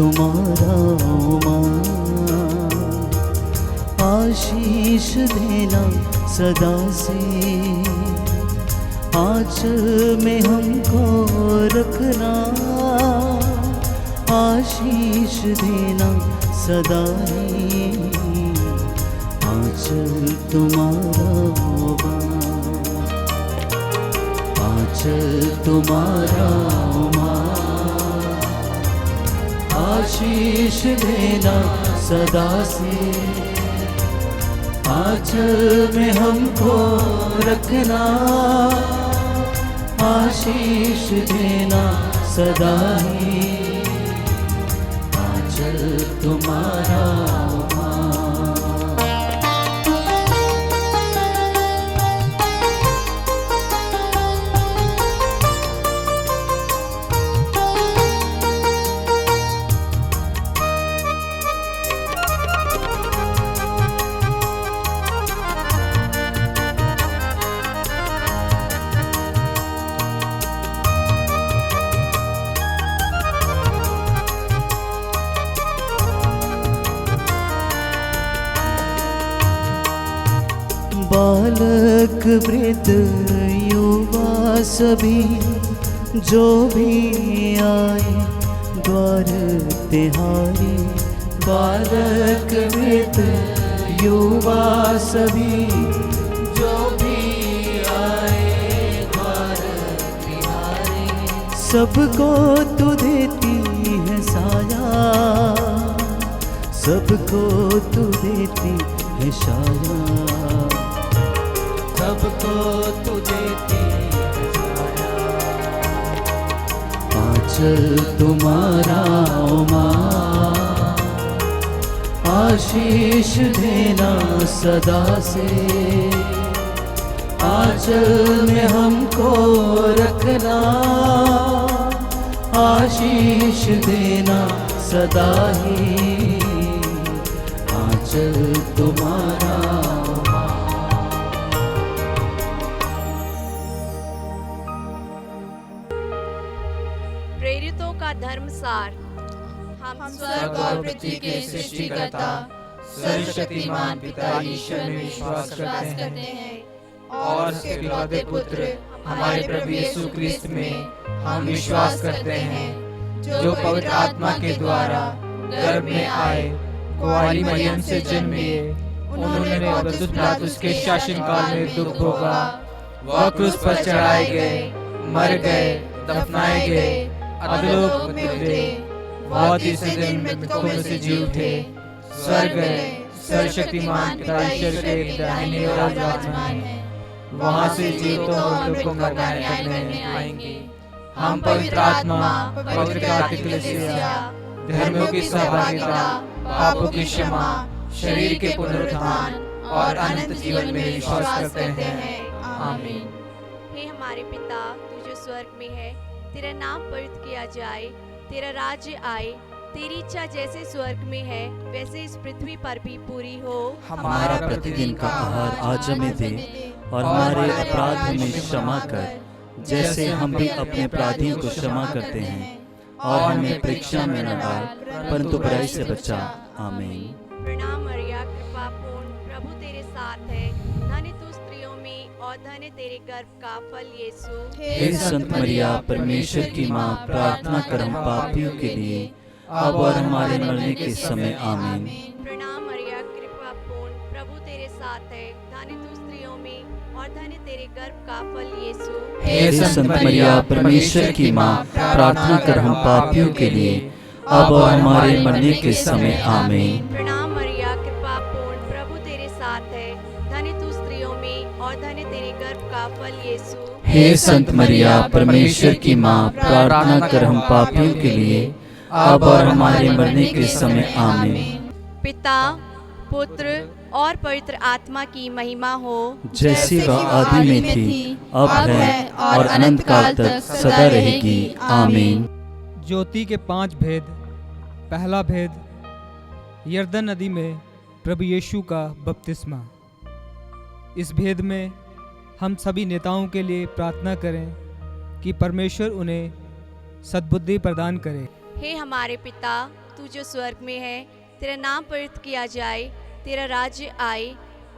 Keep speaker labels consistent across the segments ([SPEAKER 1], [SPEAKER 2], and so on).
[SPEAKER 1] तुम्हारा माँ, आशीष देना सदा से, आंचल में हमको रखना, आशीष देना सदा ही, आंचल तुम्हारा माँ, आंचल तुम्हारा माँ, आशीष देना सदा से, आंचल में हमको रखना, आशीष देना सदा ही, आंचल तुम्हारा बालक वृद्ध युवा सभी जो भी आए द्वार तिहारी, बालक वृद्ध युवा सभी जो भी आए द्वार तिहारी, सबको तू देती है साया, सबको तू देती है साया, सबको तू देती है साया, आंचल तुम्हारा माँ, आशीष देना सदा से, आंचल में हमको रखना, आशीष देना सदा ही, आंचल तुम्हारा
[SPEAKER 2] प्रेरितों का धर्मसार। हम
[SPEAKER 3] स्वर्ग और पृथ्वी के सृष्टिकर्ता सर्वशक्तिमान पिता ईश्वर में विश्वास करते हैं और उसके इकलौते पुत्र हमारे प्रभु यीशु क्रिस्त में हम विश्वास करते हैं, जो पवित्र आत्मा के द्वारा गर्भ में आए, कुंवारी मरियम से जन्मे, उन्होंने पौंतियुस पिलातुस के शासनकाल में दुख भोगा, वह क्रूस पर चढ़ाए गए, मर गए, दफनाए गए, अधोलोक में उतरे, वह तीसरे दिन मृतकों में से जी उठे, स्वर्ग गए, सर्वशक्तिमान पिता ईश्वर के दाहिने ओर विराजमान है, वहां से जीवितों और मृतकों का न्याय करने आएंगे। हम पवित्र आत्मा, पवित्र कैथोलिक कलीसिया, धर्मों की सहभागिता, पापों की क्षमा, शरीर के पुनरुत्थान और अनंत जीवन में विश्वास करते हैं। आमीन।
[SPEAKER 2] हे हमारे पिता, तू जो स्वर्ग में है, तेरा नाम पवित्र किया जाए, तेरा राज्य आए, तेरी इच्छा जैसे स्वर्ग में है वैसे इस पृथ्वी पर भी पूरी हो।
[SPEAKER 1] हमारा प्रतिदिन का आहार आज हमें दे, और हमारे अपराध हमें क्षमा कर, जैसे हम भी अपने अपराधियों को क्षमा करते हैं, और हमें परीक्षा में न डाल, परंतु बुराई से बचा। आमीन।
[SPEAKER 2] प्रणाम मरिया, कृपा पूर्ण, प्रभु तेरे साथ है, धन्य तू स्त्रियों में और धन्य तेरे गर्भ का फल यीशु।
[SPEAKER 1] हे संत मरिया, परमेश्वर की माँ, प्रार्थना कर हम पापियों के लिए, अब और हमारे मरने के समय। आमीन।
[SPEAKER 2] प्रणाम मरिया, कृपा पूर्ण, प्रभु तेरे साथ है, धन्य तू स्त्रियों में और धन्य तेरे गर्भ का फल यीशु।
[SPEAKER 1] हे संत मरिया, परमेश्वर की माँ, प्रार्थना कर हम पापियों के लिए, अब और हमारे मरने के समय। आमीन।
[SPEAKER 2] प्रणाम मरिया, कृपा पूर्ण, प्रभु तेरे साथ है, धन्य तू स्त्रियों में और धन्य तेरे गर्भ का फल यीशु।
[SPEAKER 1] हे संत मरिया, परमेश्वर की माँ, प्रार्थना कर हम पापियों के लिए, अब और हमारे मरने के समय। आमीन।
[SPEAKER 2] पिता, पुत्र और पवित्र आत्मा की महिमा हो,
[SPEAKER 1] जैसे वह आदि में थी, अब है और अनंत काल तक सदा रहेगी। आमीन।
[SPEAKER 4] ज्योति के 5 भेद। पहला भेद, यरदन नदी में प्रभु यीशु का बपतिस्मा। इस भेद में हम सभी नेताओं के लिए प्रार्थना करें कि परमेश्वर उन्हें सद्बुद्धि प्रदान करे।
[SPEAKER 2] हे हमारे पिता, तू जो स्वर्ग में है, तेरा नाम पवित्र किया जाए, तेरा राज्य आए,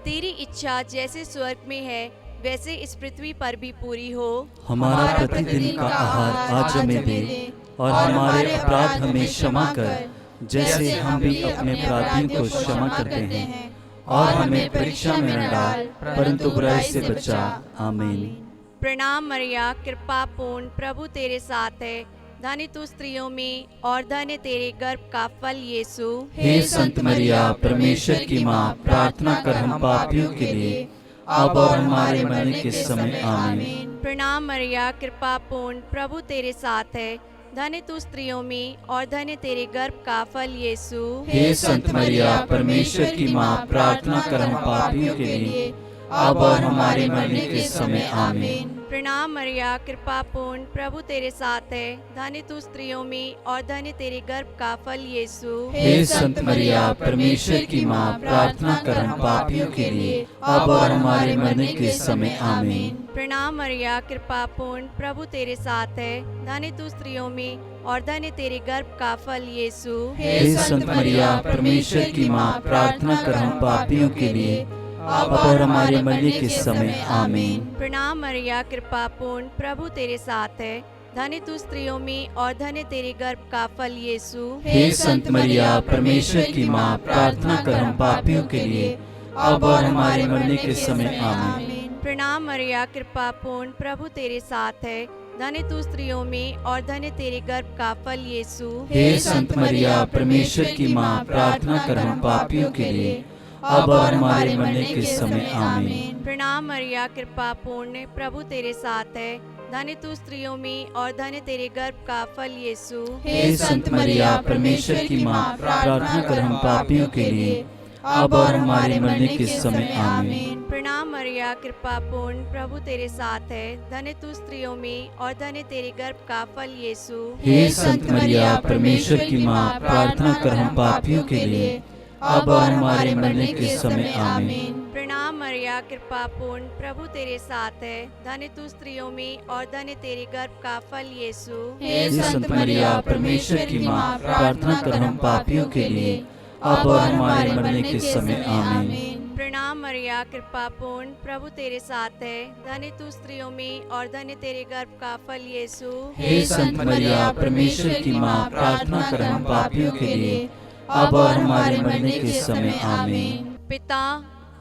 [SPEAKER 2] तेरी इच्छा जैसे स्वर्ग में है वैसे इस पृथ्वी पर भी पूरी हो।
[SPEAKER 1] हमारा प्रतिदिन का आहार आज हमें दे, और हमारे अपराध हमें क्षमा कर, जैसे हम भी अपने अपराधियों को क्षमा करते हैं, और हमें परीक्षा में न डाल, परंतु बुराई से बचा। आमीन।
[SPEAKER 2] प्रणाम मरिया, कृपा पूर्ण, प्रभु तेरे साथ है, धन्य तू स्त्रियों में और धन्य तेरे गर्भ का फल यीशु।
[SPEAKER 1] हे संत मरिया, परमेश्वर की माँ, प्रार्थना कर हम पापियों के लिए, अब और हमारे मरने के समय। आमीन।
[SPEAKER 2] प्रणाम मरिया, कृपा पूर्ण, प्रभु तेरे साथ है, धन्य तू स्त्रियों में और धन्य तेरे गर्भ का फल यीशु।
[SPEAKER 1] हे संत मरिया, परमेश्वर की माँ, प्रार्थना कर हम पापियों के लिए, अब और हमारे मरने के समय। आमीन।
[SPEAKER 2] प्रणाम मरिया, कृपा पूर्ण, प्रभु तेरे साथ है, धन्य तू स्त्रियों में और धन्य तेरे गर्भ का फल यीशु।
[SPEAKER 1] हे संत मरिया, परमेश्वर की माँ, प्रार्थना कर हम पापियों के लिए, अब और हमारे मरने के समय। आमीन।
[SPEAKER 2] प्रणाम मरिया, कृपा पूर्ण, प्रभु तेरे साथ है, धन्य तू स्त्रियों में और धन्य तेरे गर्भ का फल यीशु।
[SPEAKER 1] हे संत मरिया, परमेश्वर की माँ, प्रार्थना कर हम पापियों के लिए, अब और हमारे मरने के समय। आमीन।
[SPEAKER 2] प्रणाम मरिया, कृपा पूर्ण, प्रभु तेरे साथ है, धन्य तू स्त्रियों में और धन्य तेरे गर्भ का फल यीशु।
[SPEAKER 1] हे संत मरिया, परमेश्वर की माँ, प्रार्थना कर हम पापियों के लिए, अब और हमारे मरने के समय। आमीन।
[SPEAKER 2] प्रणाम मरिया, कृपा पूर्ण, प्रभु तेरे साथ है, धन्य तू स्त्रियों में और धन्य तेरे गर्भ का फल यीशु।
[SPEAKER 1] हे संत मरिया, परमेश्वर की माँ, प्रार्थना कर हम पापियों के लिए, अब और हमारे मरने के समय। आमीन।
[SPEAKER 2] प्रणाम मरिया, कृपा पूर्ण, प्रभु तेरे साथ है, धन्य तू स्त्रियों में और धन्य तेरे गर्भ का फल यीशु।
[SPEAKER 1] हे संत मरिया, परमेश्वर की माँ, प्रार्थना कर हम पापियों के लिए, अब और हमारे मरने के समय। आमीन।
[SPEAKER 2] प्रणाम मरिया, कृपा पूर्ण, प्रभु तेरे साथ है, धन्य तू स्त्रियों में और धन्य तेरे गर्भ का फल यीशु।
[SPEAKER 1] हे संत मरिया, परमेश्वर की माँ, प्रार्थना कर हम पापियों के लिए, अब और हमारे मरने के समय। आमीन।
[SPEAKER 2] प्रणाम मरिया, कृपा पूर्ण, प्रभु तेरे साथ है, धन्य तू स्त्रियों में और धन्य तेरे गर्भ का फल यीशु।
[SPEAKER 1] हे संत मरिया, परमेश्वर की माँ, प्रार्थना कर हम पापियों के लिए, अब और हमारे मरने के समय। आमीन।
[SPEAKER 2] प्रणाम मरिया, कृपा पूर्ण, प्रभु तेरे साथ है, धन्य तू स्त्रियों में और धन्य तेरे गर्भ का फल यीशु।
[SPEAKER 1] हे संत मरिया, परमेश्वर की माँ, प्रार्थना कर हम पापियों के लिए, अब और हमारे मरने के समय। आमीन।
[SPEAKER 2] पिता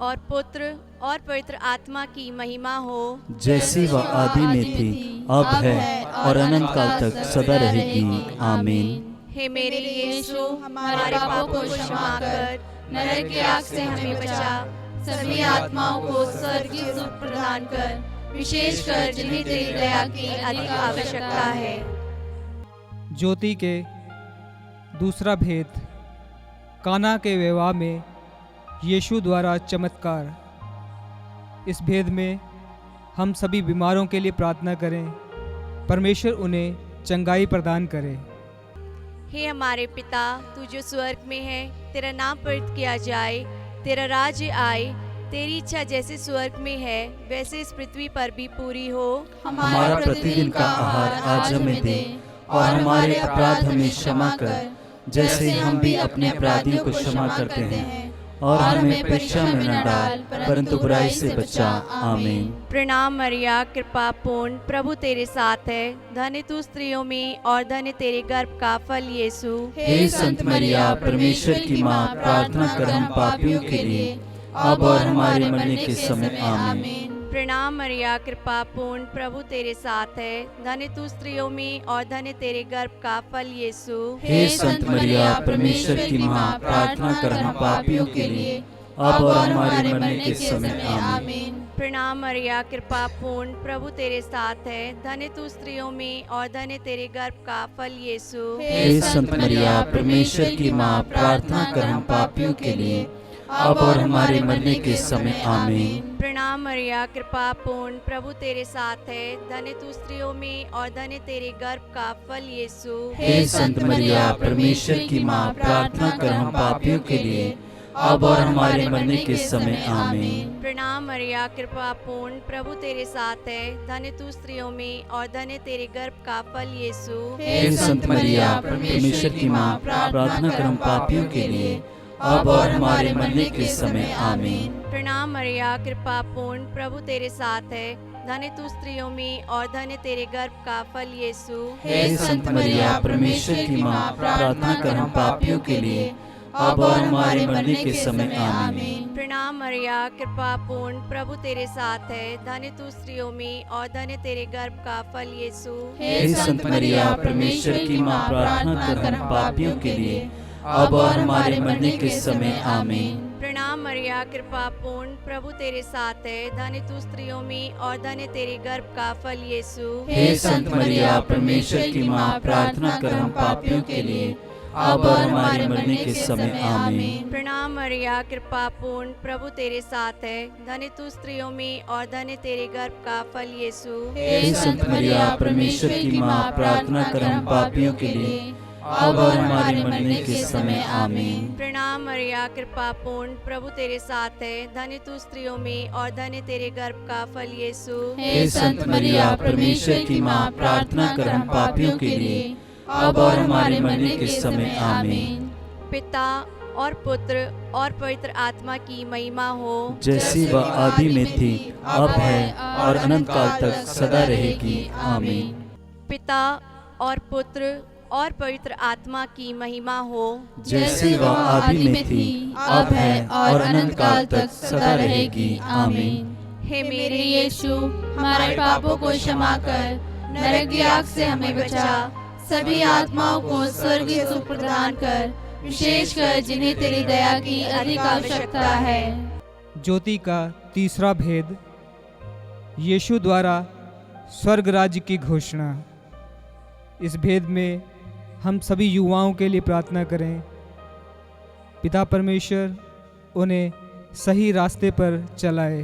[SPEAKER 2] और पुत्र और पवित्र आत्मा की महिमा हो,
[SPEAKER 1] जैसी वह आदि में थी, अब है और अनंत काल तक सदा रहेगी। आमीन।
[SPEAKER 2] हे मेरे यीशु, हमारे पापों को क्षमा कर, नरक की आग से हमें बचा, सभी आत्माओं को स्वर्ग की सुख प्रदान कर, विशेषकर जिन्हें तेरी दया की अधिक आवश्यकता है।
[SPEAKER 4] ज्योति के दूसरा भेद, काना के विवाह में यीशु द्वारा चमत्कार। इस भेद में हम सभी बीमारों के लिए प्रार्थना करें, परमेश्वर उन्हें चंगाई प्रदान करे।
[SPEAKER 2] हे हमारे पिता, तू जो स्वर्ग में है, तेरा नाम पवित्र किया जाए, तेरा राज्य आए, तेरी इच्छा जैसे स्वर्ग में है वैसे इस पृथ्वी पर भी पूरी हो।
[SPEAKER 1] हमारा प्रतिदिन का आहार आज हमें दे, और हमारे अपराध हमें क्षमा कर, जैसे हम भी अपने अपराधियों को क्षमा करते हैं, और हमें परीक्षा में न डाल, परंतु बुराई से बचा। आमीन।
[SPEAKER 2] प्रणाम मरिया, कृपा पूर्ण, प्रभु तेरे साथ है, धन्य तू स्त्रियों में और धन्य तेरे गर्भ का फल यीशु।
[SPEAKER 1] हे संत मरिया, परमेश्वर की माँ, प्रार्थना कर हम पापियों के लिए, अब और हमारे मरने के समय। आमीन।
[SPEAKER 2] प्रणाम मरिया, कृपा पूर्ण, प्रभु तेरे साथ है, धन्य तू स्त्रियों में और धन्य तेरे गर्भ का फल यीशु।
[SPEAKER 1] हे संत मरिया, परमेश्वर की माँ, प्रार्थना कर हम पापियों के लिए, अब और हमारे मरने के समय। आमीन।
[SPEAKER 2] प्रणाम मरिया, कृपा पूर्ण, प्रभु तेरे साथ है, धन्य तू स्त्रियों में और धन्य तेरे गर्भ का फल यीशु।
[SPEAKER 1] हे संत मरिया, परमेश्वर की माँ, प्रार्थना कर हम पापियों के लिए, अब और हमारे मरने के समय। आमीन।
[SPEAKER 2] प्रणाम मरिया, कृपा पूर्ण, प्रभु तेरे साथ है, धन्य तू स्त्रियों में और धन्य तेरे गर्भ का फल यीशु।
[SPEAKER 1] हे संत मरिया, परमेश्वर की माँ, प्रार्थना कर हम पापियों के लिए, अब और हमारे मरने के समय आमीन।
[SPEAKER 2] प्रणाम मरिया, कृपा पूर्ण, प्रभु तेरे साथ है, धन्य तू स्त्रियों में और धन्य तेरे गर्भ का फल यीशु।
[SPEAKER 1] हे संत मरिया, परमेश्वर की माँ, प्रार्थना कर हम पापियों के लिए, अब और हमारे मरने के समय आमीन।
[SPEAKER 2] प्रणाम मरिया, कृपा पूर्ण, प्रभु तेरे साथ है, धन्य तू स्त्रियों में और धन्य तेरे गर्भ का फल यीशु।
[SPEAKER 1] हे संत मरिया, परमेश्वर की माँ, प्रार्थना कर हम पापियों के लिए, अब और हमारे मरने के समय आमीन।
[SPEAKER 2] प्रणाम मरिया, कृपा पूर्ण, प्रभु तेरे साथ है, धन्य तू स्त्रियों में और धन्य तेरे गर्भ का फल यीशु।
[SPEAKER 1] हे संत मरिया, परमेश्वर की माँ, प्रार्थना कर हम पापियों के लिए, अब और हमारे मरने के समय आमीन।
[SPEAKER 2] प्रणाम मरिया, कृपा पूर्ण, प्रभु तेरे साथ है, धन्य तू स्त्रियों में और धन्य तेरे गर्भ का फल यीशु।
[SPEAKER 1] हे संत मरिया, परमेश्वर की माँ, प्रार्थना कर हम पापियों के लिए, अब और हमारे मरने के समय आमीन।
[SPEAKER 2] प्रणाम मरिया, कृपा पूर्ण, प्रभु तेरे साथ है, धन्य तू स्त्रियों में और धन्य तेरे गर्भ का फल यीशु।
[SPEAKER 1] हे संत मरिया, परमेश्वर की माँ, प्रार्थना कर हम पापियों के लिए, अब और हमारे मरने के समय आमीन।
[SPEAKER 2] प्रणाम मरिया, कृपा पूर्ण, प्रभु तेरे साथ है, धन्य तू स्त्रियों में और धन्य तेरे गर्भ का फल यीशु।
[SPEAKER 1] हे संत मरिया, परमेश्वर की माँ, प्रार्थना कर हम पापियों के लिए, अब और हमारे मरने के समय आमीन।
[SPEAKER 2] पिता और पुत्र और पवित्र आत्मा की महिमा हो,
[SPEAKER 1] जैसी वह आदि में थी, अब है और अनंत काल तक सदा रहेगी आमीन।
[SPEAKER 2] पिता और पुत्र और पवित्र आत्मा की महिमा हो,
[SPEAKER 1] जैसी वह आदि में थी, अब है और अनंत काल तक सदा रहेगी आमीन।
[SPEAKER 2] हे मेरे यीशु, हमारे पापों को क्षमा कर, नरक की आग से हमें बचा, सभी आत्माओं को स्वर्गीय सुख प्रदान कर, विशेषकर जिन्हें तेरी दया की अधिक आवश्यकता है।
[SPEAKER 4] ज्योति का तीसरा भेद, यीशु द्वारा स्वर्ग राज्य की घोषणा। इस भेद में हम सभी युवाओं के लिए प्रार्थना करें। पिता परमेश्वर उन्हें सही रास्ते पर चलाए।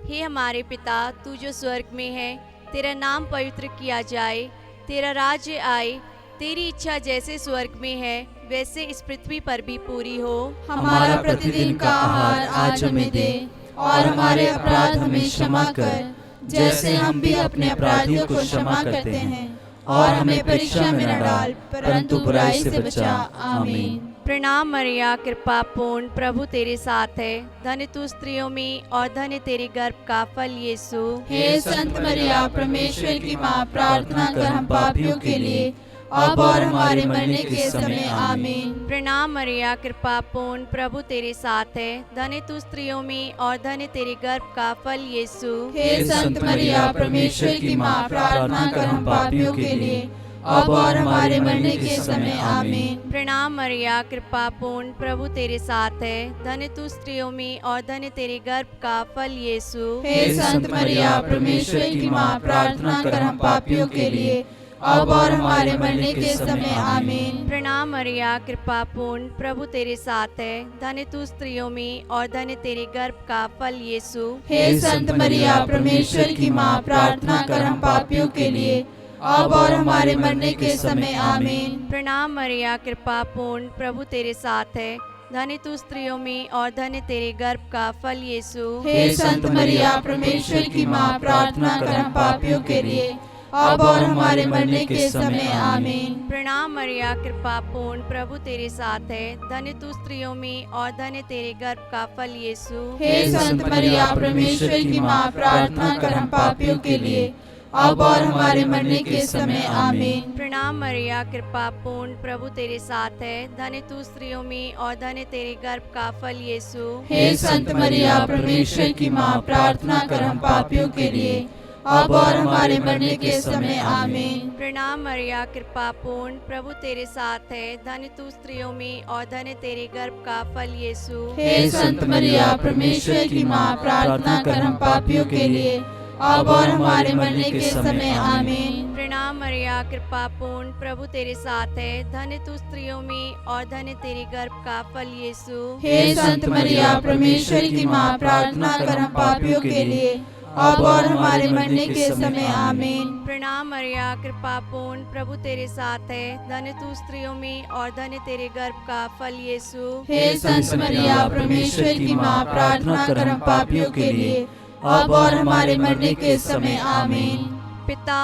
[SPEAKER 2] हे हमारे पिता, तू जो स्वर्ग में है, तेरा नाम पवित्र किया जाए, तेरा राज्य आए, तेरी इच्छा जैसे स्वर्ग में है वैसे इस पृथ्वी पर भी पूरी हो।
[SPEAKER 3] हमारा प्रतिदिन का आहार आज हमें दे, और हमारे अपराध हमें क्षमा कर, जैसे हम भी अपने अपराधियों को क्षमा करते हैं, और हमें परीक्षा में न डाल, परंतु बुराई से बचा। आमीन।
[SPEAKER 2] प्रणाम मरिया, कृपा पूर्ण, प्रभु तेरे साथ है, धन्य तू स्त्रियों में और धन्य तेरे गर्भ का फल यीशु।
[SPEAKER 3] हे संत मरिया, परमेश्वर की माँ, प्रार्थना कर हम पापियों के लिए, अब और हमारे मरने के समय आमीन।
[SPEAKER 2] प्रणाम मरिया, कृपा पूर्ण, प्रभु तेरे साथ है, धन्य तू स्त्रियों में और धन्य तेरे गर्भ का फल यीशु।
[SPEAKER 3] हे संत मरिया, परमेश्वर की माँ, प्रार्थना कर हम पापियों के लिए, अब और हमारे मरने के समय आमीन।
[SPEAKER 2] प्रणाम मरिया, कृपा पूर्ण, प्रभु तेरे साथ है, धन्य तू स्त्रियों में और धन्य तेरे गर्भ का फल यीशु।
[SPEAKER 3] हे संत मरिया, परमेश्वर की माँ, प्रार्थना कर हम पापियों के लिए, अब और हमारे मरने के समय आमीन।
[SPEAKER 2] प्रणाम मरिया, कृपा पूर्ण, प्रभु तेरे साथ है, धन्य तू स्त्रियों में और धन्य तेरे गर्भ का फल यीशु।
[SPEAKER 3] हे संत मरिया, परमेश्वर की माँ, प्रार्थना कर हम पापियों के लिए, अब और हमारे मरने के समय आमीन।
[SPEAKER 2] प्रणाम मरिया, कृपा पूर्ण, प्रभु तेरे साथ है, धन्य तू स्त्रियों में और धन्य तेरे गर्भ का फल यीशु।
[SPEAKER 3] हे संत मरिया, परमेश्वर की माँ, प्रार्थना कर हम पापियों के लिए, अब और हमारे मरने के समय आमीन।
[SPEAKER 2] प्रणाम मरिया, कृपा पूर्ण, प्रभु तेरे साथ है, धन्य तू स्त्रियों में और धन्य तेरे गर्भ का फल यीशु।
[SPEAKER 3] हे संत मरिया, परमेश्वर की माँ, प्रार्थना कर हम पापियों के लिए, अब और हमारे मरने के समय आमीन।
[SPEAKER 2] प्रणाम मरिया, कृपा पूर्ण, प्रभु तेरे साथ है, धन्य तू स्त्रियों में और धन्य तेरे गर्भ का फल यीशु।
[SPEAKER 3] हे संत मरिया, परमेश्वर की माँ, प्रार्थना कर हम पापियों के लिए, अब और हमारे मरने के समय आमीन।
[SPEAKER 2] प्रणाम मरिया, कृपा पूर्ण, प्रभु तेरे साथ है, धन्य तू स्त्रियों में और धन्य तेरे गर्भ का फल यीशु।
[SPEAKER 3] हे संत मरिया, परमेश्वर की माँ, प्रार्थना कर हम पापियों के लिए, अब और हमारे मरने के समय आमीन।
[SPEAKER 2] प्रणाम मरिया, कृपा पूर्ण, प्रभु तेरे साथ है, धन्य तू स्त्रियों में और धन्य तेरे गर्भ का फल यीशु।
[SPEAKER 3] हे संत मरिया, परमेश्वर की माँ, प्रार्थना कर हम पापियों के लिए,
[SPEAKER 2] अब और हमारे मरने के समय आमीन।
[SPEAKER 5] प्रणाम मरिया, कृपा पूर्ण, प्रभु तेरे साथ है। धन्य तू स्त्रियों में और धन्य तेरे गर्भ का फल यीशु।
[SPEAKER 2] हे संत मरिया, परमेश्वर की माँ, प्रार्थना कर हम पापियों के लिए, अब और हमारे मरने के समय आमीन।
[SPEAKER 5] पिता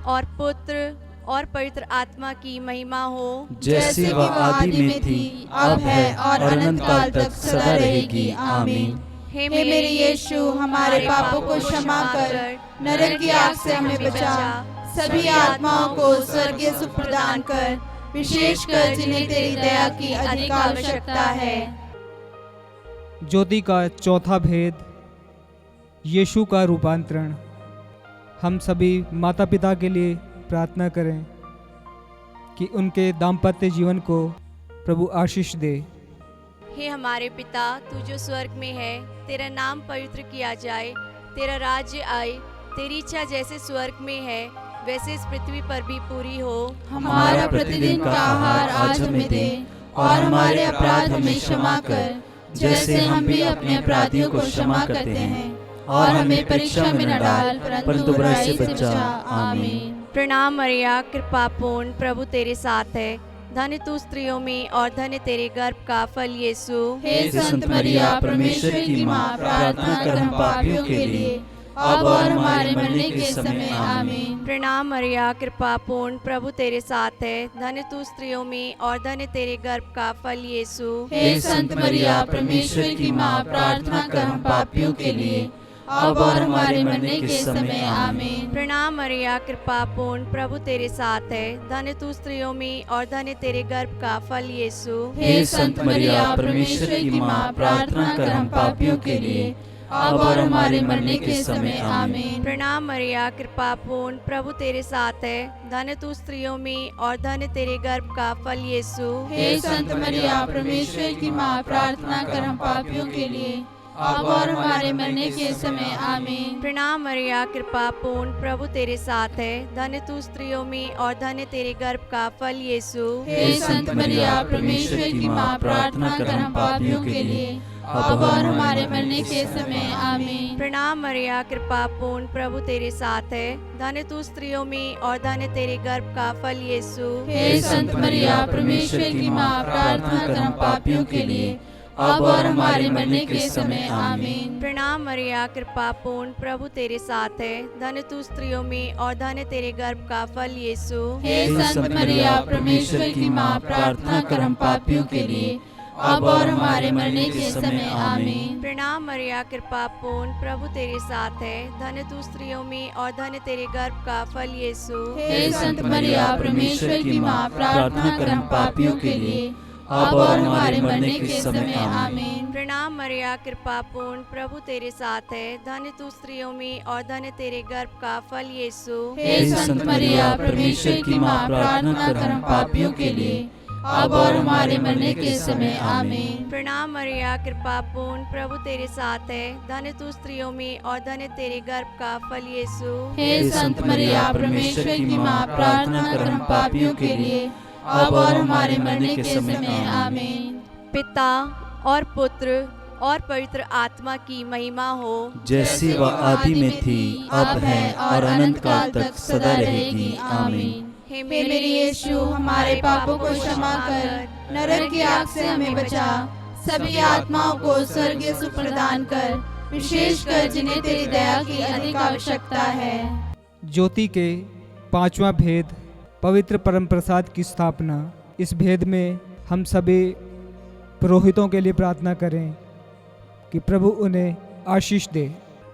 [SPEAKER 5] और पुत्र और पवित्र आत्मा की महिमा हो,
[SPEAKER 1] जैसे वह आदि में थी, अब है और अनंत काल तक सदा रहेगी। आमीन।
[SPEAKER 2] हे मेरे यीशु, हमारे पापों को क्षमा कर, नरक की आग से हमें बचा, सभी आत्माओं को स्वर्गीय सुख प्रदान कर, विशेषकर जिन्हें तेरी दया की अधिक आवश्यकता है।
[SPEAKER 4] ज्योति का चौथा भेद, यीशु का रूपांतरण। हम सभी माता पिता के लिए प्रार्थना करें कि उनके दाम्पत्य जीवन को प्रभु आशीष दे।
[SPEAKER 5] हे हमारे पिता, तू जो स्वर्ग में है, तेरा नाम पवित्र किया जाए, तेरा राज्य आए, तेरी इच्छा जैसे स्वर्ग में है वैसे इस पृथ्वी पर भी पूरी हो।
[SPEAKER 2] हमारा प्रतिदिन का आहार आज हमें दे, और हमारे अपराध हमें क्षमा कर, जैसे हम भी अपने अपराधियों को क्षमा करते हैं, और हमें परीक्षा में न डाल, परंतु बुराई से बचा। आमीन।
[SPEAKER 5] प्रणाम मरिया, कृपा पूर्ण, प्रभु तेरे साथ है। धन्य तू स्त्रियों में और धन्य तेरे गर्भ का फल यीशु।
[SPEAKER 2] हे संत मरिया, परमेश्वर की माँ, प्रार्थना कर हम पापियों के लिए, अब और हमारे मरने के समय आमीन।
[SPEAKER 5] प्रणाम मरिया, कृपा पूर्ण, प्रभु तेरे साथ है। धन्य तू स्त्रियों में और धन्य तेरे गर्भ का फल यीशु।
[SPEAKER 2] हे संत मरिया, परमेश्वर की माँ, प्रार्थना कर हम पापियों के लिए, अब और हमारे मरने के समय आमीन।
[SPEAKER 5] प्रणाम मरिया, कृपा पूर्ण, प्रभु तेरे साथ है। धन्य तू स्त्रियों में और धन्य तेरे गर्भ का फल यीशु।
[SPEAKER 2] हे संत मरिया, परमेश्वर की माँ, प्रार्थना कर हम पापियों के लिए, अब और हमारे मरने के समय आमीन।
[SPEAKER 5] प्रणाम मरिया, कृपा पूर्ण, प्रभु तेरे साथ है। धन्य तू स्त्रियों में और धन्य तेरे गर्भ का फल यीशु।
[SPEAKER 2] हे संत मरिया, परमेश्वर की माँ, प्रार्थना कर हम पापियों के लिए, अब और हमारे मरने के समय आमीन।
[SPEAKER 5] प्रणाम मरिया, कृपा पूर्ण, प्रभु तेरे साथ है। धन्य तू स्त्रियों में और धन्य तेरे गर्भ का फल यीशु।
[SPEAKER 2] हे संत मरिया, परमेश्वर की माँ, प्रार्थना कर हम पापियों के लिए, अब और हमारे मरने के समय आमीन।
[SPEAKER 5] प्रणाम मरिया, कृपा पूर्ण, प्रभु तेरे साथ है। धन्य तू स्त्रियों में और धन्य तेरे गर्भ का फल यीशु।
[SPEAKER 2] हे संत मरिया, परमेश्वर की माँ, प्रार्थना कर हम पापियों के लिए, अब और हमारे मरने के समय आमीन।
[SPEAKER 5] प्रणाम मरिया, कृपा पूर्ण, प्रभु तेरे साथ है। धन्य तू स्त्रियों में और धन्य तेरे गर्भ का फल यीशु।
[SPEAKER 2] हे संत मरिया, परमेश्वर की माँ, प्रार्थना कर हम पापियों के लिए, अब और हमारे मरने के समय आमीन।
[SPEAKER 5] प्रणाम मरिया, कृपा पूर्ण, प्रभु तेरे साथ है। धन्य तू स्त्रियों में और धन्य तेरे गर्भ का फल यीशु।
[SPEAKER 2] हे संत मरिया, परमेश्वर की माँ, प्रार्थना कर हम पापियों के लिए, अब और हमारे मरने के समय आमीन।
[SPEAKER 5] प्रणाम मरिया, कृपा पूर्ण, प्रभु तेरे साथ है। धन्य तू स्त्रियों में और धन्य तेरे गर्भ का फल यीशु।
[SPEAKER 2] हे संत मरिया, परमेश्वर की माँ, प्रार्थना कर हम पापियों के लिए, अब और हमारे मरने के समय आमीन।
[SPEAKER 5] प्रणाम मरिया, कृपा पूर्ण, प्रभु तेरे साथ है। धन्य तू स्त्रियों में और धन्य तेरे गर्भ का फल यीशु।
[SPEAKER 2] हे संत मरिया, परमेश्वर की माँ, प्रार्थना कर हम पापियों के लिए, अब और हमारे मरने के समय आमीन।
[SPEAKER 5] पिता और पुत्र और पवित्र आत्मा की महिमा हो,
[SPEAKER 1] जैसी वह आदि में थी, अब है और अनंत काल तक सदा रहेगी। आमीन।
[SPEAKER 5] हे
[SPEAKER 2] मेरे यीशु, हमारे पापों को क्षमा कर, नरक की आग से हमें बचा, सभी आत्माओं को स्वर्गीय सुख प्रदान कर, विशेषकर जिन्हें तेरी दया की अधिक आवश्यकता है।
[SPEAKER 4] ज्योति के पांचवा भेद, पवित्र परम प्रसाद की स्थापना। इस भेद में हम सभी पुरोहितों के लिए प्रार्थना करें कि प्रभु उन्हें आशीष दे।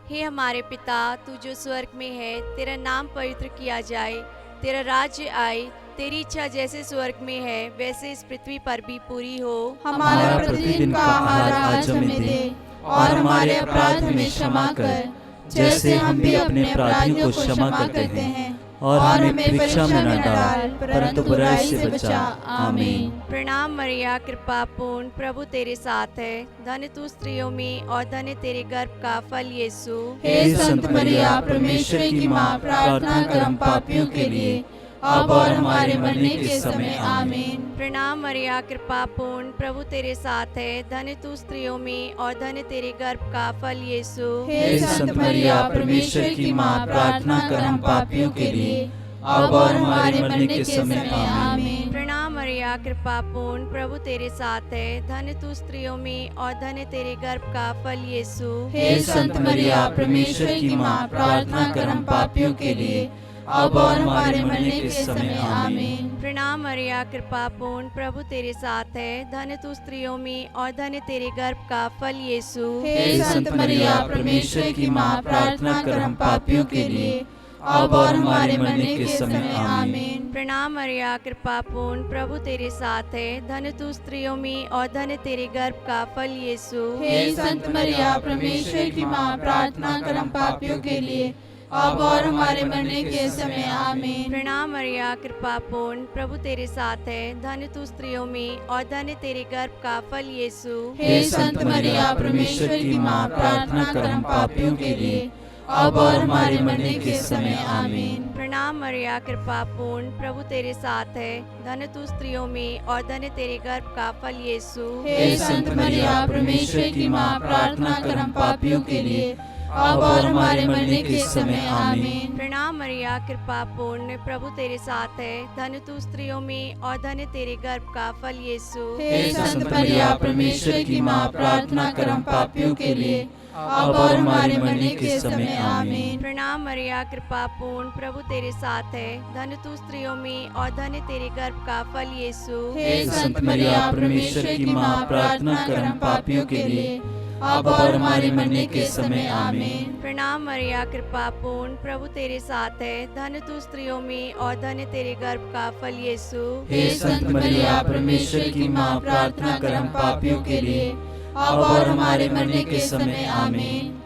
[SPEAKER 5] हे हमारे पिता, तू जो स्वर्ग में है, तेरा नाम पवित्र किया जाए, तेरा राज्य आए, तेरी इच्छा जैसे स्वर्ग में है वैसे इस पृथ्वी पर भी पूरी हो।
[SPEAKER 2] हमारा प्रतिदिन का आहार आज हमें दे, और हमारे अपराध हमें क्षमा कर, जैसे हम भी अपने अपराधियों को क्षमा करते हैं,
[SPEAKER 1] और हमें परीक्षा में न डाल, परंतु बुराई से बचा। आमीन।
[SPEAKER 5] प्रणाम मरिया, कृपा पूर्ण, प्रभु तेरे साथ है। धन्य तू स्त्रियों में और धन्य तेरे गर्भ का फल यीशु।
[SPEAKER 2] हे संत मरिया, परमेश्वर की माँ, प्रार्थना कर हम पापियों के लिए,
[SPEAKER 1] अब और हमारे मरने के समय आमीन।
[SPEAKER 5] प्रणाम मरिया, कृपा पूर्ण, प्रभु तेरे साथ है। धन्य तू स्त्रियों में और धन्य तेरे गर्भ का फल यीशु।
[SPEAKER 1] हे संत मरिया, परमेश्वर की माँ, प्रार्थना कर हम पापियों के लिए, अब और हमारे मरने के समय आमीन।
[SPEAKER 5] प्रणाम मरिया, कृपा पूर्ण, प्रभु तेरे साथ है। धन्य तू स्त्रियों में और धन्य तेरे गर्भ का फल यीशु।
[SPEAKER 1] हे संत मरिया, परमेश्वर की माँ, प्रार्थना कर हम पापियों के लिए, अब और हमारे मरने के समय आमीन।
[SPEAKER 5] प्रणाम मरिया, कृपा पूर्ण, प्रभु तेरे साथ है। धन्य तू स्त्रियों में और धन्य तेरे गर्भ का फल यीशु।
[SPEAKER 1] हे संत मरिया, परमेश्वर की माँ, प्रार्थना कर हम पापियों के लिए, अब और हमारे मरने के समय आमीन।
[SPEAKER 5] प्रणाम मरिया, कृपा पूर्ण, प्रभु तेरे साथ है। धन्य तू स्त्रियों में और धन्य तेरे गर्भ का फल यीशु।
[SPEAKER 2] हे संत मरिया, परमेश्वर की माँ, प्रार्थना कर हम पापियों के लिए, अब और हमारे मरने के समय आमीन।
[SPEAKER 5] प्रणाम मरिया, कृपा पूर्ण, प्रभु तेरे साथ है। धन्य तू स्त्रियों में और धन्य तेरे गर्भ का फल यीशु।
[SPEAKER 1] हे संत मरिया, परमेश्वर की माँ, प्रार्थना कर हम पापियों के लिए, अब और हमारे मरने के समय आमीन।
[SPEAKER 5] प्रणाम मरिया, कृपा पूर्ण, प्रभु तेरे साथ है। धन्य तू स्त्रियों में और धन्य तेरे गर्भ का फल यीशु।
[SPEAKER 1] हे संत मरिया, परमेश्वर की माँ, प्रार्थना कर हम पापियों के लिए, अब और हमारे मरने के समय आमीन।
[SPEAKER 5] प्रणाम मरिया, कृपा पूर्ण, प्रभु तेरे साथ है। धन्य तू स्त्रियों में और धन्य तेरे गर्भ का फल यीशु।
[SPEAKER 1] हे संत मरिया, परमेश्वर की माँ, प्रार्थना कर हम पापियों के लिए, अब और हमारे मरने के समय आमीन।
[SPEAKER 5] प्रणाम मरिया, कृपा पूर्ण, प्रभु तेरे साथ है। धन्य तू स्त्रियों में और धन्य तेरे गर्भ का फल यीशु।
[SPEAKER 1] हे संत मरिया, परमेश्वर की माँ, प्रार्थना कर हम पापियों के लिए, अब और हमारे मरने के समय आमीन।
[SPEAKER 5] प्रणाम मरिया, कृपा पूर्ण, प्रभु तेरे साथ है। धन्य तू स्त्रियों में और धन्य तेरे गर्भ का फल यीशु।
[SPEAKER 1] हे संत मरिया, परमेश्वर की माँ, प्रार्थना कर हम पापियों के लिए, अब और हमारे मरने के समय आमीन।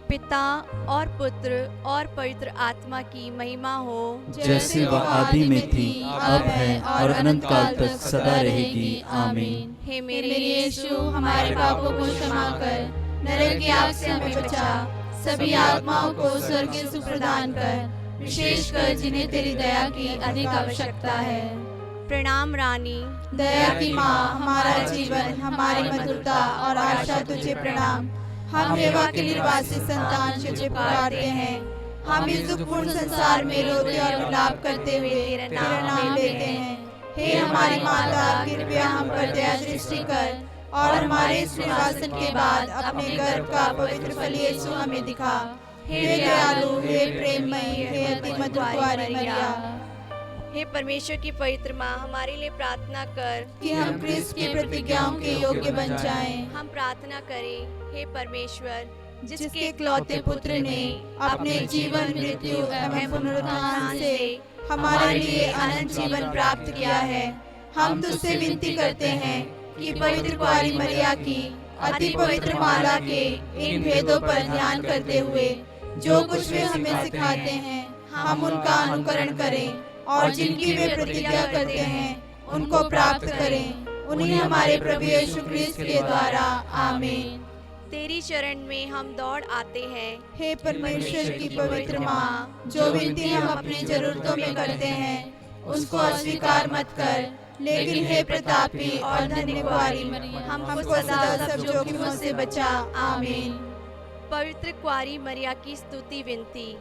[SPEAKER 5] पिता और पुत्र और पवित्र आत्मा की महिमा हो,
[SPEAKER 1] जैसे वह आदि में थी, अब है और अनंत काल तक सदा रहेगी आमीन।
[SPEAKER 5] हे मेरे
[SPEAKER 2] यीशु, हमारे पापों को क्षमा कर, नरक की आग से हमें बचा, सभी आत्माओं को स्वर्ग की सुख प्रदान कर, विशेषकर जिन्हें तेरी दया की अधिक आवश्यकता है।
[SPEAKER 5] प्रणाम रानी,
[SPEAKER 2] दया की माँ, हमारा जीवन, हमारी मधुरता और आशा तुझे प्रणाम। हम हेवा के निर्वासी संतान तुझे पुकारते हैं। हम इस दुखपूर्ण संसार में रोते और विलाप करते हुए तेरा नाम लेते हैं। हे हमारी माता, कृपया हम पर दया दृष्टि कर और हमारे इस निर्वासन के बाद अपने गर्भ का पवित्र फल यीशु हमें दिखा। हे दयालु, हे प्रेममयी, हे अति मधुर कुंवारी मरिया,
[SPEAKER 5] हे परमेश्वर की पवित्र माँ, हमारे लिए प्रार्थना कर
[SPEAKER 2] कि हम क्रिस्त की प्रतिज्ञाओं के योग्य बन जाएं।
[SPEAKER 5] हम प्रार्थना करें। हे परमेश्वर,
[SPEAKER 2] जिसके इकलौते पुत्र ने अपने जीवन, मृत्यु एवं पुनरुत्थान से हमारे लिए अनंत जीवन प्राप्त किया है, हम तुझसे विनती करते हैं कि पवित्र कुंवारी मरिया की अति पवित्र माला के इन भेदों पर ध्यान करते हुए जो कुछ वे हमें सिखाते हैं, हम उनका अनुकरण करें और जिनकी वे प्रतिज्ञा करते हैं उनको प्राप्त करें। उन्हीं हमारे प्रभु यीशु क्रिस्त के द्वारा आमीन।
[SPEAKER 5] तेरी शरण में हम दौड़ आते हैं।
[SPEAKER 2] हे परमेश्वर की पवित्र माँ, जो विनती हम अपनी जरूरतों में करते हैं उसको अस्वीकार मत कर, लेकिन हे प्रतापी और धन्य कुंवारी हमको सदा सब जोखिमों से बचा। आमीन।
[SPEAKER 5] पवित्र कुंवारी मरिया की स्तुति विनती।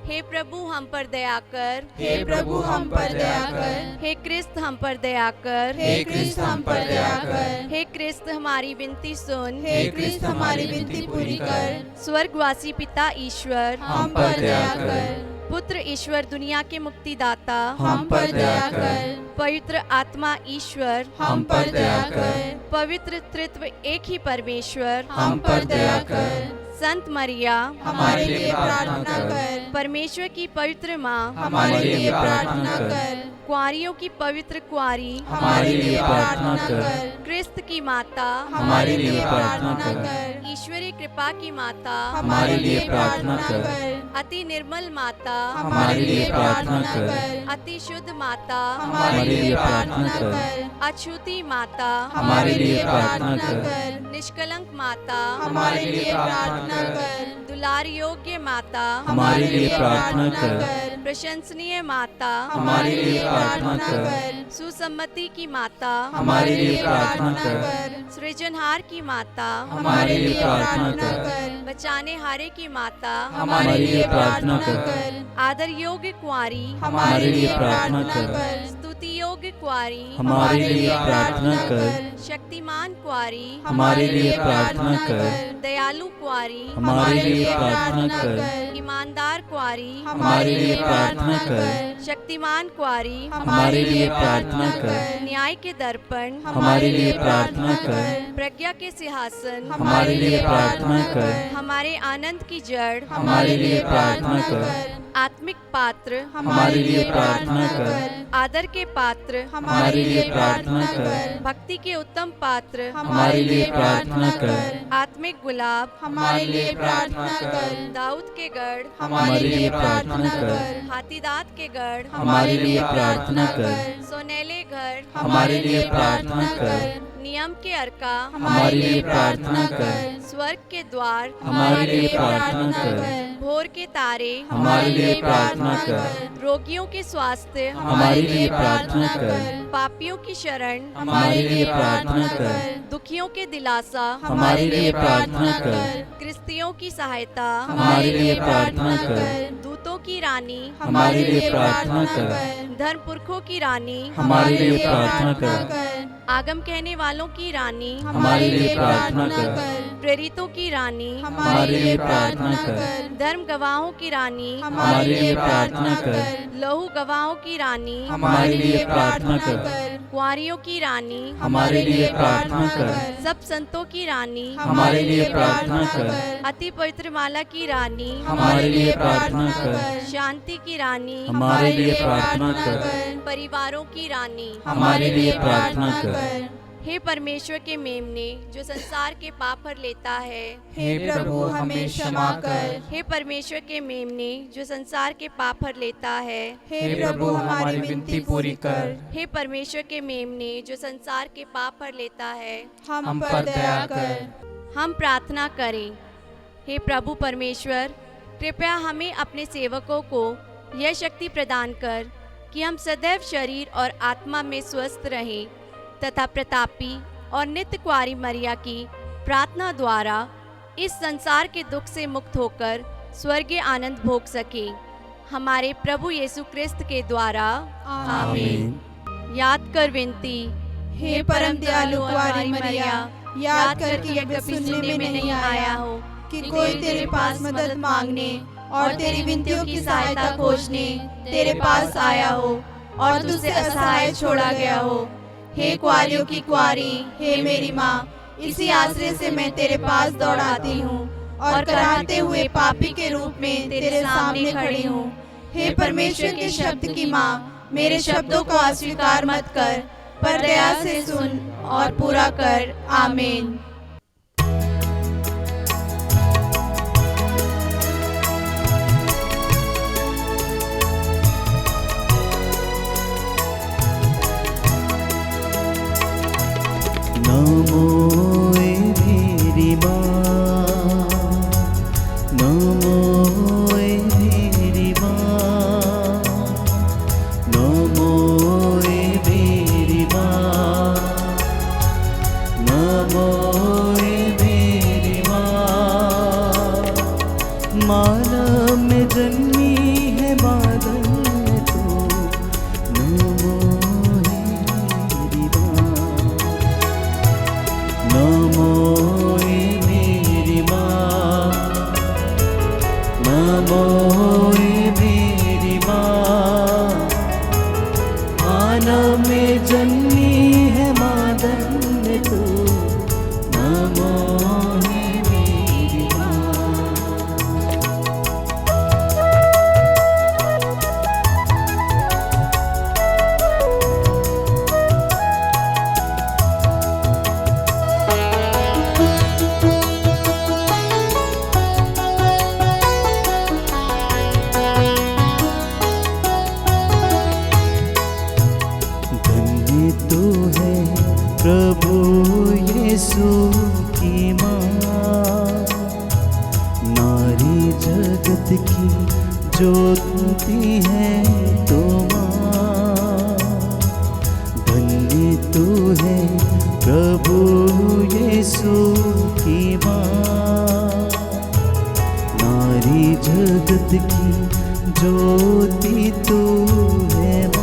[SPEAKER 5] हे प्रभु हम पर दया कर,
[SPEAKER 2] हे प्रभु हम पर दया कर,
[SPEAKER 5] हे क्रिस्त हम पर दया कर,
[SPEAKER 2] हे क्रिस्त हम पर दया कर,
[SPEAKER 5] हे क्रिस्त हमारी विनती सुन,
[SPEAKER 2] हे क्रिस्त हमारी विनती पूरी कर।
[SPEAKER 5] स्वर्गवासी पिता ईश्वर
[SPEAKER 2] हम पर दया कर,
[SPEAKER 5] पुत्र ईश्वर दुनिया के मुक्तिदाता
[SPEAKER 2] हम पर दया कर,
[SPEAKER 5] पवित्र आत्मा ईश्वर
[SPEAKER 2] हम पर दया कर,
[SPEAKER 5] पवित्र त्रित्व एक ही परमेश्वर
[SPEAKER 2] हम पर दया कर।
[SPEAKER 5] संत मरिया
[SPEAKER 2] हमारे लिए प्रार्थना कर,
[SPEAKER 5] परमेश्वर की पवित्र माँ
[SPEAKER 2] हमारे लिए प्रार्थना कर,
[SPEAKER 5] कुंवारियों की पवित्र कुंवारी
[SPEAKER 2] हमारे लिए प्रार्थना कर,
[SPEAKER 5] क्रिस्त की माता
[SPEAKER 2] हमारे लिए प्रार्थना कर,
[SPEAKER 5] ईश्वरीय कृपा की माता
[SPEAKER 2] हमारे लिए प्रार्थना कर,
[SPEAKER 5] अति निर्मल माता
[SPEAKER 2] हमारे लिए प्रार्थना कर,
[SPEAKER 5] अति शुद्ध माता
[SPEAKER 2] हमारे लिए प्रार्थना कर,
[SPEAKER 5] अछूती माता
[SPEAKER 2] हमारे लिए प्रार्थना कर,
[SPEAKER 5] निष्कलंक माता
[SPEAKER 2] हमारे लिए प्रार्थना कर,
[SPEAKER 5] दुलार योग्य माता
[SPEAKER 1] हमारे लिए प्रार्थना कर,
[SPEAKER 5] प्रशंसनीय माता,
[SPEAKER 1] हमारे लिए प्रार्थना कर।
[SPEAKER 5] सुसम्मति की माता,
[SPEAKER 1] हमारे लिए प्रार्थना कर।
[SPEAKER 5] सृजनहार की माता,
[SPEAKER 1] हमारे लिए प्रार्थना कर।
[SPEAKER 5] बचाने हारे की माता,
[SPEAKER 1] हमारे लिए प्रार्थना कर।
[SPEAKER 5] आदर योग्य कुंवारी,
[SPEAKER 1] हमारे लिए प्रार्थना कर।
[SPEAKER 5] स्तुति योग्य कुंवारी,
[SPEAKER 1] हमारे लिए प्रार्थना कर।
[SPEAKER 5] शक्तिमान कुंवारी,
[SPEAKER 1] हमारे लिए प्रार्थना कर।
[SPEAKER 5] दयालु कुंवारी,
[SPEAKER 1] हमारे लिए प्रार्थना कर।
[SPEAKER 5] ईमानदार कुंवारी,
[SPEAKER 1] हमारे लिए प्रार्थना कर।
[SPEAKER 5] शक्तिमान कुंवारी,
[SPEAKER 1] हमारे लिए प्रार्थना कर।
[SPEAKER 5] न्याय के दर्पण,
[SPEAKER 1] हमारे लिए प्रार्थना कर।
[SPEAKER 5] प्रज्ञा के सिंहासन,
[SPEAKER 1] हमारे लिए प्रार्थना कर।
[SPEAKER 5] हमारे आनंद की जड़,
[SPEAKER 1] हमारे लिए प्रार्थना कर।
[SPEAKER 5] आत्मिक पात्र,
[SPEAKER 1] हमारे लिए प्रार्थना कर।
[SPEAKER 5] आदर के पात्र,
[SPEAKER 1] हमारे लिए प्रार्थना कर।
[SPEAKER 5] भक्ति के उत्तम पात्र,
[SPEAKER 1] हमारे लिए प्रार्थना कर।
[SPEAKER 5] आत्मिक गुलाब,
[SPEAKER 3] हमारे लिए प्रार्थना कर।
[SPEAKER 5] दाऊद के गढ़,
[SPEAKER 1] हमारे लिए प्रार्थना कर।
[SPEAKER 5] हाथीदांत के गढ़,
[SPEAKER 1] हमारे लिए प्रार्थना कर।
[SPEAKER 5] सोनेले घर,
[SPEAKER 1] हमारे लिए प्रार्थना कर।
[SPEAKER 5] नियम के अर्का,
[SPEAKER 1] हमारे लिए प्रार्थना कर।
[SPEAKER 5] स्वर्ग के द्वार,
[SPEAKER 1] हमारे लिए प्रार्थना कर।
[SPEAKER 5] भोर के तारे,
[SPEAKER 1] हमारे लिए प्रार्थना कर।
[SPEAKER 5] रोगियों के स्वास्थ्य,
[SPEAKER 1] हमारे लिए प्रार्थना कर।
[SPEAKER 5] पापियों की शरण,
[SPEAKER 1] हमारे लिए प्रार्थना कर।
[SPEAKER 5] दुखियों के दिलासा,
[SPEAKER 1] हमारे लिए प्रार्थना कर।
[SPEAKER 5] क्रिस्तियों की सहायता,
[SPEAKER 1] हमारे लिए प्रार्थना कर।
[SPEAKER 5] दूतों की रानी,
[SPEAKER 1] हमारे लिए प्रार्थना कर।
[SPEAKER 5] धर्म पुरखों की रानी,
[SPEAKER 1] हमारे लिए प्रार्थना कर।
[SPEAKER 5] आगम कहने वालों की रानी,
[SPEAKER 1] हमारे लिए प्रार्थना कर।
[SPEAKER 5] प्रेरितों की रानी,
[SPEAKER 1] हमारे लिए प्रार्थना कर।
[SPEAKER 5] धर्म गवाहों की रानी,
[SPEAKER 1] हमारे लिए प्रार्थना कर।
[SPEAKER 5] लहू गवाहों की रानी,
[SPEAKER 1] हमारे लिए प्रार्थना कर।
[SPEAKER 5] कुंवारियों की रानी,
[SPEAKER 1] हमारे लिए प्रार्थना कर।
[SPEAKER 5] सब संतों की रानी,
[SPEAKER 1] हमारे लिए प्रार्थना कर।
[SPEAKER 5] अति पवित्र माला की रानी,
[SPEAKER 1] हमारे लिए प्रार्थना कर।
[SPEAKER 5] शांति की रानी,
[SPEAKER 1] हमारे लिए प्रार्थना कर।
[SPEAKER 5] परिवारों की रानी,
[SPEAKER 1] हमारे लिए प्रार्थना कर।
[SPEAKER 5] हे परमेश्वर के मेमने जो संसार के पाप हर लेता है,
[SPEAKER 3] हे प्रभु हमें क्षमा कर।
[SPEAKER 5] हे परमेश्वर के मेमने जो संसार के पाप हर लेता है,
[SPEAKER 3] हे प्रभु हमारी विनती पूरी कर।
[SPEAKER 5] हे परमेश्वर के मेमने जो संसार के पाप हर लेता है,
[SPEAKER 3] हम पर दया कर।
[SPEAKER 5] हम प्रार्थना करें। हे प्रभु परमेश्वर, कृपया हमें अपने सेवकों को यह शक्ति प्रदान कर कि हम सदैव शरीर और आत्मा में स्वस्थ रहें तथा प्रतापी और नित्य कुंवारी मरिया की प्रार्थना द्वारा इस संसार के दुख से मुक्त होकर स्वर्गीय आनंद भोग सके। हमारे प्रभु यीशु क्रिस्त के द्वारा आमीन। याद कर विनती।
[SPEAKER 3] हे परम दयालु कुंवारी मरिया, याद कर कि यह कभी सुनने में नहीं आया हो कि कोई तेरे पास मदद मांगने और तेरी विनतियों की सहायता खोजने तेरे पास आया हो और तुझसे असहाय छोड़ा गया हो। हे कुंवारियों की कुंवारी, हे मेरी माँ, इसी आश्रय से मैं तेरे पास दौड़ाती हूँ और कराहते हुए पापी के रूप में तेरे सामने खड़ी हूँ। हे परमेश्वर के शब्द की माँ, मेरे शब्दों को अस्वीकार मत कर, पर दया से सुन और पूरा कर। आमीन।
[SPEAKER 1] नमो मेरी माँ, नमो मेरी माँ, नमो मेरी माँ, नमो मेरी माँ। मानव में जन्मी है बादल में तू, नमो मेरी माँ, नमो मेरी माँ, नमो मेरी माँ। मानव में जन्मी है मादन में तू, नमो मेरी माँ। ज्योति है तो माँ, धन्य तू है प्रभु यीशु की माँ। नारी जगत की ज्योति तू है माँ।